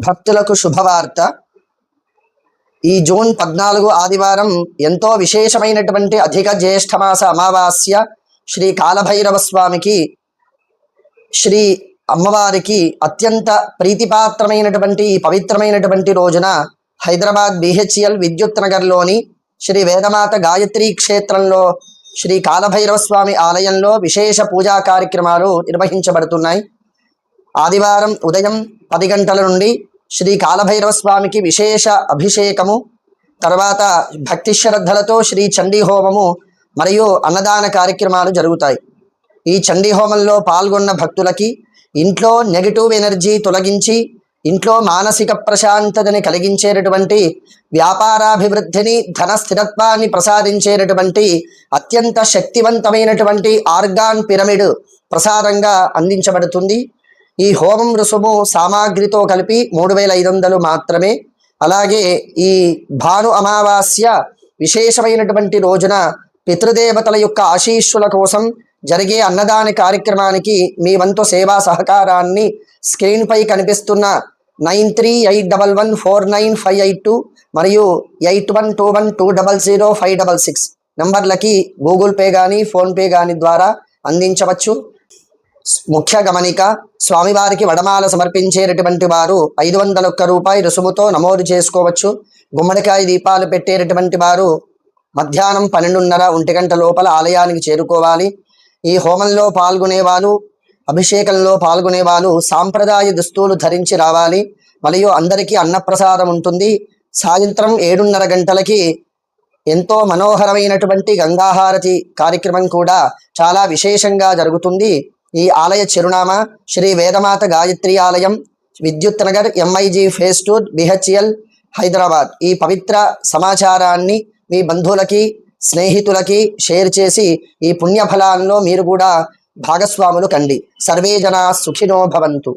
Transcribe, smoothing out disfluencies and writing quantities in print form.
భక్తులకు శుభవార్త. ఈ జూన్ 14 ఆదివారం ఎంతో విశేషమైనటువంటి అధిక జ్యేష్ఠమాస అమావాస్య. శ్రీ కాలభైరవ స్వామికి, శ్రీ అమ్మవారికి అత్యంత ప్రీతిపాత్రమైనటువంటి ఈ పవిత్రమైనటువంటి రోజున హైదరాబాద్ BHEL విద్యుత్ నగర్లోని శ్రీ వేదమాత గాయత్రి క్షేత్రంలో శ్రీ కాలభైరవ స్వామి ఆలయంలో విశేష పూజా కార్యక్రమాలు నిర్వహించబడుతున్నాయి. ఆదివారం ఉదయం 10 గంటల నుండి శ్రీ కాలభైరవ స్వామికి విశేష అభిషేకము, తర్వాత భక్తి శ్రద్ధలతో శ్రీ చండీ హోమము మరియు అన్నదాన కార్యక్రమాలు జరుగుతాయి. ఈ చండీ హోమంలో పాల్గొన్న భక్తులకి ఇంట్లో నెగిటివ్ ఎనర్జీ తొలగించి ఇంట్లో మానసిక ప్రశాంతతని కలిగించేటటువంటి, వ్యాపారాభివృద్ధిని, ధన స్థిరత్వాన్ని ప్రసాదించేటటువంటి అత్యంత శక్తివంతమైనటువంటి ఆర్గాన్ పిరమిడ్ ప్రసాదంగా అందించబడుతుంది. ఈ హోమం రుసుము సామాగ్రితో కలిపి 3500 మాత్రమే. అలాగే ఈ భాను అమావాస్య విశేషమైనటువంటి రోజున పితృదేవతల యొక్క ఆశీస్సుల కోసం జరిగే అన్నదాన కార్యక్రమానికి మీ వంతు సేవా సహకారాన్ని స్క్రీన్ పై కనిపిస్తున్న 9381149582 మరియు 8121200566 నంబర్లకి గూగుల్ పే కానీ ఫోన్పే కానీ ద్వారా అందించవచ్చు. ముఖ్య గమనిక: స్వామివారికి వడమాల సమర్పించేటటువంటి వారు 501 రూపాయి రుసుముతో నమోదు చేసుకోవచ్చు. గుమ్మడికాయ దీపాలు పెట్టేటటువంటి వారు మధ్యాహ్నం 12:30 గంట లోపల ఆలయానికి చేరుకోవాలి. ఈ హోమంలో పాల్గొనేవాళ్ళు, అభిషేకంలో పాల్గొనేవాళ్ళు సాంప్రదాయ దుస్తులు ధరించి రావాలి. మరియు అందరికీ అన్నప్రసాదం ఉంటుంది. సాయంత్రం 7:30 గంటలకి ఎంతో మనోహరమైనటువంటి గంగాహారతి కార్యక్రమం కూడా చాలా విశేషంగా జరుగుతుంది. ఈ ఆలయ చిరునామా శ్రీ వేదమాత గాయత్రి ఆలయం, విద్యుత్ Nagar, MIG Phase 2, BHEL, Hyderabad. ఈ పవిత్ర సమాచారాన్ని మీ బంధువులకి, స్నేహితులకి షేర్ చేసి ఈ పుణ్యఫలాల్లో మీరు కూడా భాగస్వాములు కండి. సర్వే జనా సుఖినో భవంతు.